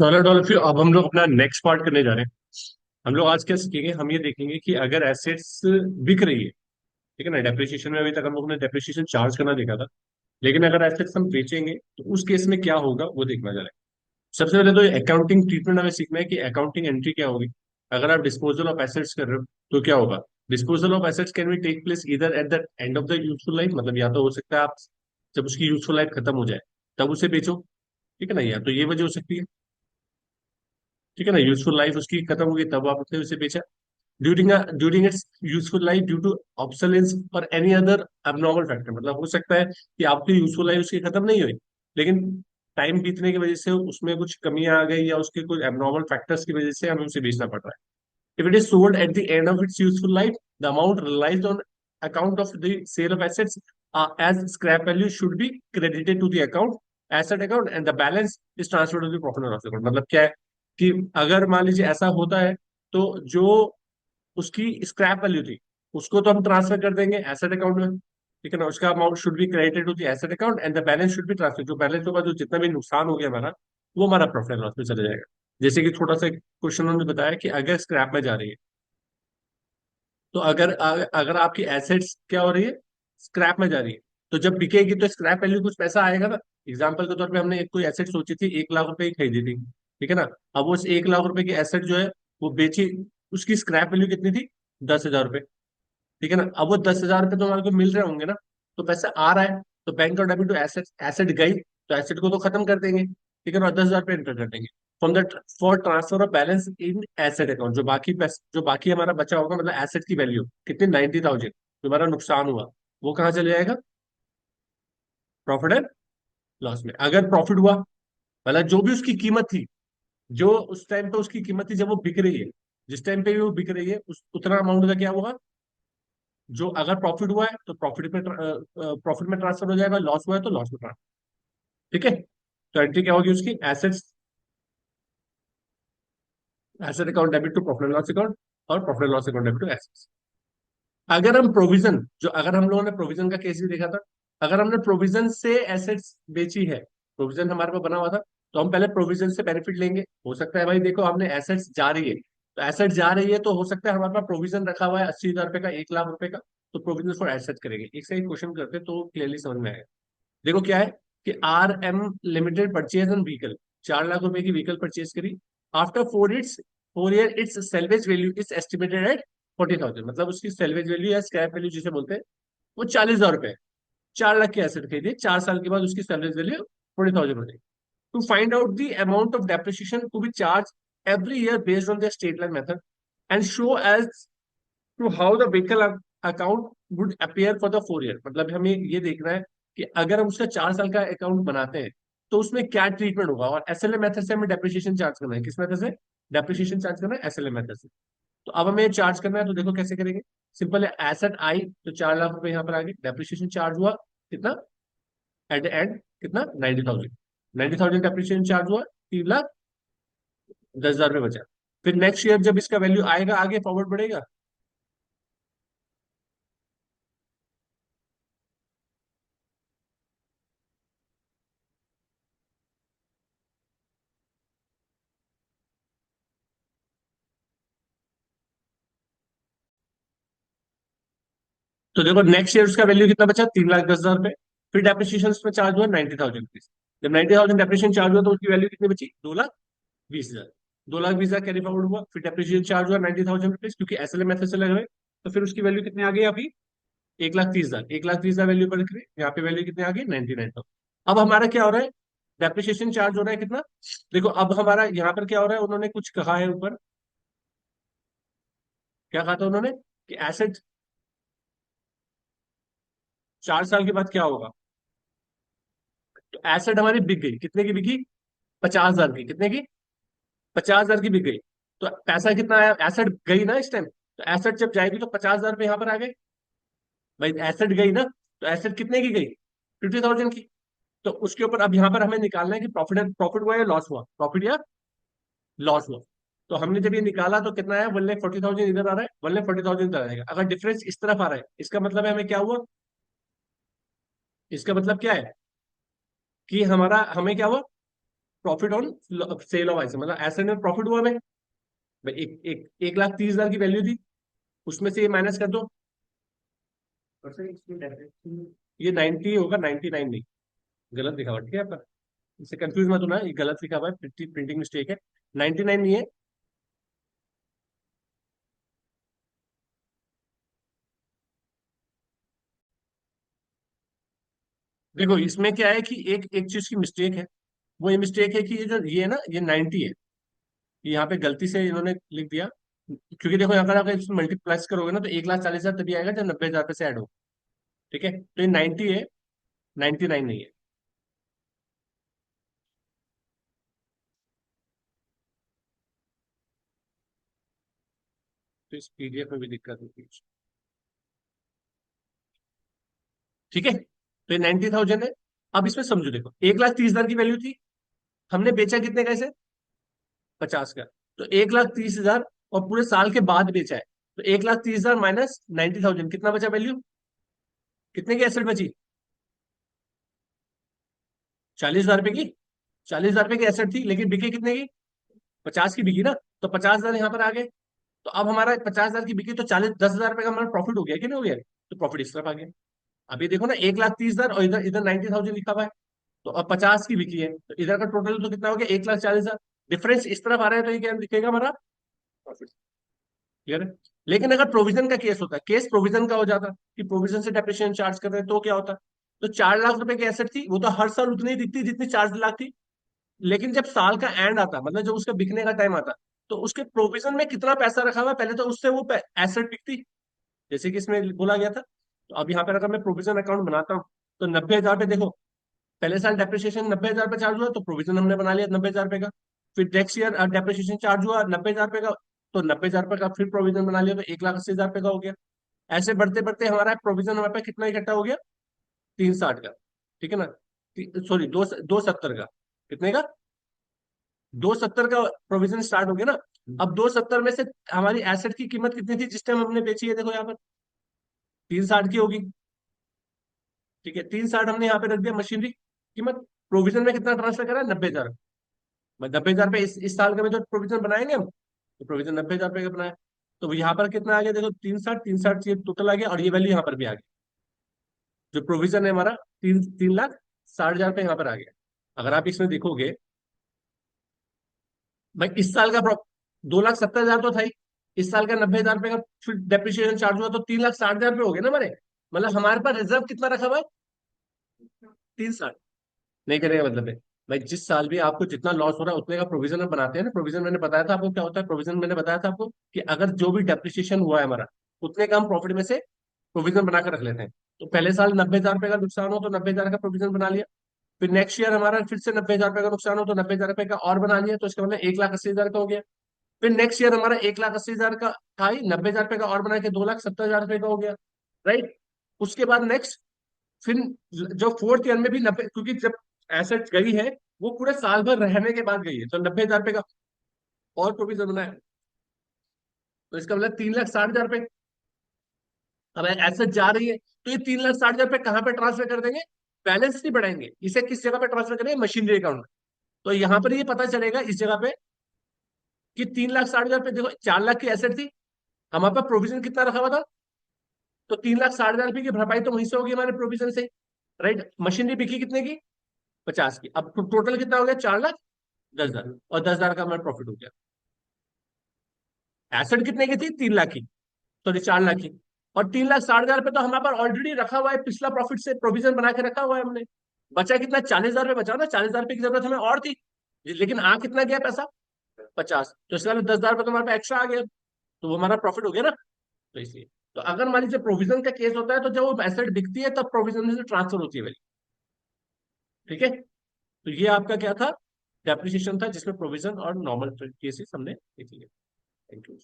Dollar अब हम लोग अपना नेक्स्ट पार्ट करने जा रहे हैं। हम लोग आज क्या सीखेंगे, हम ये देखेंगे कि अगर एसेट्स बिक रही है, ठीक है ना। डेप्रिसिएशन में अभी तक हम लोग ने डेप्रिसिएशन चार्ज करना देखा था, लेकिन अगर एसेट्स हम बेचेंगे तो उस केस में क्या होगा वो देखना जा रहा है। सबसे पहले तो अकाउंटिंग ट्रीटमेंट हमें सीखना है कि अकाउंटिंग एंट्री क्या होगी। अगर आप डिस्पोजल ऑफ एसेट्स कर रहे हो तो क्या होगा। Disposal of assets can be take place इधर at the end of the useful life, मतलब या तो हो सकता है आप जब उसकी यूजफुल लाइफ खत्म हो जाए तब उसे बेचो, ठीक है ना। या तो ये वजह हो सकती है, ठीक है ना, यूजफुल लाइफ उसकी खत्म होगी तब आपने उसे बेचा। During its useful life due to obsolescence और एनी अदर abnormal फैक्टर, मतलब हो सकता है कि आपकी यूजफुल लाइफ उसकी खत्म नहीं हुई, लेकिन टाइम बीतने की वजह से उसमें कुछ कमियां आ गई या उसके कुछ एबनॉर्मल फैक्टर्स की वजह से हमें उसे बेचना पड़ रहा है। If it is sold at the end of its useful life, the amount realized on account of the sale of assets as scrap value should be credited to the account, asset account, and the balance is transferred to the profit and loss account। मतलब क्या है कि अगर मान लीजिए ऐसा होता है तो जो उसकी स्क्रैप वैल्यू थी उसको तो हम ट्रांसफर कर देंगे एसेट अकाउंट में, ठीक है ना। उसका amount should be credited to the asset account and the balance should be transfer, जो बैलेंस होगा, जो जितना भी नुकसान हो गया हमारा, वो हमारा प्रॉफिट एंड लॉस में चला जाएगा। जैसे कि छोटा सा क्वेश्चन उन्होंने बताया कि अगर स्क्रैप में जा रही है तो अगर आपकी एसेट्स क्या हो रही है, स्क्रैप में जा रही है, तो जब बिकेगी तो स्क्रैप वैल्यू कुछ पैसा आएगा ना। एग्जाम्पल के तौर पे हमने एक कोई एसेट सोची थी 1 लाख रुपए की खरीदी थी, ठीक है ना। अब वो 1 लाख रुपए की एसेट जो है वो बेची, उसकी स्क्रैप वैल्यू कितनी थी, 10,000 रुपए, ठीक है ना। अब वो 10,000 रुपए तो हमारे को मिल रहे होंगे ना, तो पैसा आ रहा है, तो बैंक और डेबिट टू एसेट, एसेट गई तो एसेट को तो खत्म कर देंगे, ठीक है ना, और 10,000 रुपये एंटर कर देंगे from the for transfer of balance in asset account. जो बाकी पैसा जो बाकी हमारा बचा होगा, मतलब एसेट की वैल्यू कितनी, 90,000, जो हमारा नुकसान हुआ वो कहाँ चले जाएगा, प्रॉफिट एंड लॉस में। अगर प्रॉफिट हुआ, मतलब जो भी उसकी कीमत थी, जो उस टाइम पे उसकी कीमत थी जब वो बिक रही है, जिस टाइम पे भी वो बिक रही है उस उतना अमाउंट का क्या होगा, जो अगर प्रॉफिट हुआ है तो प्रॉफिट में ट्रांसफर हो जाएगा, लॉस हुआ है तो लॉस में ट्रांसफर, ठीक है। तो एंट्री क्या होगी उसकी, assets, asset account debit to profit and loss account, और profit and loss account debit to assets. अगर हम प्रोविजन, जो अगर हम लोगों ने प्रोविजन का केस भी देखा था, अगर हमने प्रोविजन से एसेट्स बेची है, प्रोविजन हमारे पास बना हुआ था, तो हम पहले प्रोविजन से बेनिफिट लेंगे। हो सकता है भाई देखो हमने एसेट्स जा रही है, तो एसेट जा रही है तो हो सकता है हमारे पास प्रोविजन रखा हुआ है 80,000 रुपए का, 1 लाख रुपए का, तो प्रोविजन फॉर एसेट करेंगे। एक से एक क्वेश्चन करते तो क्लियरली समझ में आएगा। देखो क्या है कि RM limited purchase an vehicle, 4 lakh रुपए की व्हीकल परचेज करी। After 4 year it's salvage value is estimated at 40,000, मतलब उसकी सेल्वेज वैल्यू या स्क्रैप वैल्यू जिसे बोलते हैं वो 40,000 रुपए। 4 लाख की एसेट खरीदी, 4 साल के बाद उसकी सेल्वेज वैल्यू 40,000 हो जाएगी। To find out the amount of depreciation to be charge every year based on the state line method and show as to how the vehicle account would appear for the 4 year. मतलब हमें ये देखना है कि अगर हम उसका 4 साल का अकाउंट बनाते हैं तो उसमें क्या ट्रीटमेंट होगा, और एसएलए मेथड से हमें डेप्रिसिएशन चार्ज करना है। किस मेथड से डेप्रिसिएशन चार्ज करना है, एसएलए मेथड से। तो अब हमें चार्ज करना है, तो देखो कैसे करेंगे। सिंपल है, एसेट आई तो 4 लाख रुपए यहाँ पर आ गए, डेप्रिसिएशन चार्ज हुआ कितना, एट द एंड कितना, 90,000। 90,000 डेप्रिसिएशन चार्ज हुआ, 3,10,000 रुपये बचा। फिर नेक्स्ट ईयर जब इसका वैल्यू आएगा आगे फॉरवर्ड बढ़ेगा। तो देखो नेक्स्ट ईयर उसका वैल्यू कितना बचा, 3,10,000 रुपए। फिर डेप्रिसिएशन में चार्ज हुआ 90,000 रुपीज। जब 90,000 डेप्रिसिएशन चार्ज हुआ तो उसकी वैल्यू कितनी बची, 2,20,000। 2,20,000 कैरी फॉरवर्ड हुआ, फिर डेप्रिसिएशन चार्ज हुआ 90,000 रुपीज, क्योंकि एसएलए मेथड से लगे हुए। तो फिर उसकी वैल्यू कितनी आ गई अभी, 1,30,000। 1,30,000 वैल्यू पर रख रहे, यहाँ पे वैल्यू कितनी आ गई, 99,000। अब हमारा क्या हो रहा है, डेप्रिसिएशन चार्ज हो रहा है कितना। देखो अब हमारा यहाँ पर क्या हो रहा है, उन्होंने कुछ कहा है ऊपर, क्या कहा था उन्होंने कि एसेट 4 साल के बाद क्या होगा। तो एसेट हमारी बिक गई, कितने की बिकी, 50,000 की, कितने की, 50,000 की बिक गई। तो पैसा कितना आया, एसेट गई ना इस टाइम, तो एसेट जब जाएगी तो 50,000 रुपये यहाँ पर आ गए। भाई एसेट गई ना, तो एसेट कितने की गई, 50,000 की। तो उसके ऊपर अब यहाँ पर हमें निकालना है कि प्रॉफिट प्रॉफिट हुआ या लॉस हुआ, प्रॉफिट या लॉस हुआ। तो हमने जब ये निकाला तो कितना है, 1,40,000 इधर आ रहा है, 1,40,000 इधर आएगा। अगर डिफरेंस इस तरफ आ रहा है इसका मतलब है हमें क्या हुआ, इसका मतलब क्या है कि हमारा हमें क्या हुआ, profit on sale of item, मतलब एसेट में प्रॉफिट हुआ हमें भाई, 1,30,000 की वैल्यू थी, उसमें से ये माइनस कर दो। और सर ये 90 होगा, 99 नहीं, गलत लिखा हुआ ठीक है आपका, इससे कंफ्यूज मत होना, ये गलत लिखा हुआ है, प्रिंटिंग मिस्टेक है, 99 नहीं है। देखो इसमें क्या है कि एक एक चीज की मिस्टेक है, वो ये मिस्टेक है कि ये है ना, ये 90 है, ये यहाँ पे गलती से इन्होंने लिख दिया, क्योंकि देखो अगर आप इसमें मल्टीप्लेक्स करोगे ना तो 1,40,000 तभी आएगा जब 90,000 पे से ऐड हो, ठीक है, तो ये 90 है, 99 नहीं है। तो इस पीडीएफ में भी दिक्कत होती है, ठीक है, तो ये 90,000 है। अब इसमें समझो, देखो 1,30,000 की वैल्यू थी, हमने बेचा कितने का इसे, 50 का, तो 1,30,000 और पूरे साल के बाद बेचा है, तो 1,30,000 माइनस 90,000 कितना बचा वैल्यू, कितने की एसेट बची, 40,000 रुपए की, 40,000 रुपए की एसेट थी, लेकिन बिकी कितने की, 50 की बिकी ना, तो 50,000 यहाँ पर आ गए, तो अब हमारा 50,000 की बिकी, तो 10,000 रुपए का हमारा प्रॉफिट हो गया कि नहीं हो गया, तो प्रॉफिट इस तरफ आ गया। अभी देखो ना, 1,30,000 और इधर इधर 90,000 लिखा हुआ है, तो अब 50 की बिकी है, तो इधर का टोटल तो कितना हो गया, 1,40,000, डिफरेंस इस तरफ आ रहा है, तो ये क्या दिखेगा हमारा, प्रॉफिट, क्लियर है। लेकिन अगर प्रोविजन का केस होता, केस प्रोविजन का हो जाता कि प्रोविजन से डेप्रिसिएशन चार्ज कर रहे हैं, तो क्या होता, तो 4 लाख रुपए की एसेट थी, वो तो हर साल उतनी ही दिखती जितनी 4 लाख थी, लेकिन जब साल का एंड आता, मतलब जब उसका बिकने का टाइम आता, तो उसके प्रोविजन में कितना पैसा रखा हुआ है, पहले तो उससे वो एसेट बिकती, जैसे कि इसमें बोला गया था। तो अब यहाँ पर अगर मैं प्रोविजन अकाउंट बनाता हूँ, तो 90,000 पे देखो, पहले साल डेप्रिसिएशन 90,000 पे चार्ज हुआ, तो प्रोविजन हमने बना लिया 90,000 रुपए का। फिर नेक्स्ट ईयर डेप्रिसिएशन चार्ज हुआ 90,000 रुपए का, तो 90,000 रुपए का फिर प्रोविजन बना लिया, तो 1,80,000 रुपए का हो गया। ऐसे बढ़ते बढ़ते हमारा प्रोविजन हमारे पास कितना इकट्ठा हो गया, 360 का, ठीक है ना, सॉरी 270 का, कितने का, 270 का प्रोविजन स्टार्ट हो गया ना। अब 270 में से हमारी एसेट की कीमत कितनी थी जिस टाइम हमने बेची है, देखो यहाँ पर 360 की होगी, ठीक है, 360 हमने यहाँ पे रख दिया मशीनरी कीमत, प्रोविजन में कितना ट्रांसफर करा है, 90,000, 90,000 पे इस साल का में जो प्रोविजन बनाएंगे हम, तो प्रोविजन 90,000 रुपए का बनाया, तो यहाँ पर कितना आ गया, देखो 360 ये टोटल आ गया, और ये वैल्यू यहाँ पर भी आ गई, जो प्रोविजन है हमारा 3,60,000 रुपये यहाँ पर आ गया। अगर आप इसमें देखोगे भाई, इस साल का 2,70,000 तो था ही, इस साल का 90,000 रुपये का फिर डेप्रिसिएशन चार्ज हुआ, तो 3,60,000 रुपये हो गए ना हमारे, मतलब हमारे पास रिजर्व कितना रखा हुआ है, 360, नहीं करेगा मतलब है भाई, जिस साल भी आपको जितना लॉस हो रहा है उतने का प्रोविजन हम बनाते हैं ना, प्रोविजन मैंने बताया था आपको क्या होता है, प्रोविजन मैंने बताया था आपको कि अगर जो भी डेप्रिसिएशन हुआ है हमारा, उतने का हम प्रॉफिट में से प्रोविजन बनाकर रख लेते हैं। तो पहले साल 90,000 रुपए का नुकसान हो तो 90,000 का प्रोविजन बना लिया, फिर नेक्स्ट ईयर हमारा फिर से 90,000 रुपए का नुकसान हो तो 90,000 रुपए का और बना लिया, तो इसका मतलब 1,80,000 का हो गया। फिर नेक्स्ट ईयर हमारा 1,80,000 का था ही, 90,000 रुपए का और बना के 2,70,000 रुपए का हो गया, राइट। उसके बाद नेक्स्ट, फिर जो फोर्थ ईयर में भी 90, क्योंकि जब एसेट गई है वो पूरे साल भर रहने के बाद गई है, तो 90,000 रुपए का और प्रोविजन बना है, तो इसका मतलब 3,60,000 रुपए। अब एसेट जा रही है, तो ये 3,60,000 रुपए कहाँ पे ट्रांसफर कर देंगे, बैलेंस नहीं बढ़ाएंगे, इसे किस जगह पे ट्रांसफर करेंगे, मशीनरी अकाउंट में। तो यहाँ पर ये पता चलेगा इस जगह पे कि 3,60,000 रुपए, देखो 4 लाख की एसेट थी, हमारे पास प्रोविजन कितना रखा हुआ था, तो 3,60,000 रुपए की भरपाई तो वहीं से होगी हमारे प्रोविजन से, राइट। मशीनरी बिकी कितने की, 50 की, अब टोटल कितना हो गया, 4,10,000, और 10,000 का हमारा प्रॉफिट हो गया। एसेट कितने की थी, 3 लाख की, सॉरी 4 लाख की, और 3,60,000 रुपए तो हमारे पास ऑलरेडी रखा हुआ है, पिछला प्रॉफिट से प्रोविजन बना के रखा हुआ है हमने। बचा कितना, 40,000 रुपए बचा ना, 40,000 रुपए की जरूरत हमें और थी, लेकिन आ कितना गया पैसा, 50, तो इसका मतलब 10,000 रुपए तो हमारे पास एक्स्ट्रा आ गया, तो वो हमारा प्रॉफिट हो गया ना, तो इसलिए। तो अगर हमारी जब प्रोविजन का केस होता है, तो जब वो एसेट बिकती है तब प्रोविजन से ट्रांसफर होती है वैल्यू, ठीक है। तो ये आपका क्या था, डेप्रिसिएशन था जिसमें प्रोविजन और नॉर्मल केसेस हमने देख लिया। Thank you.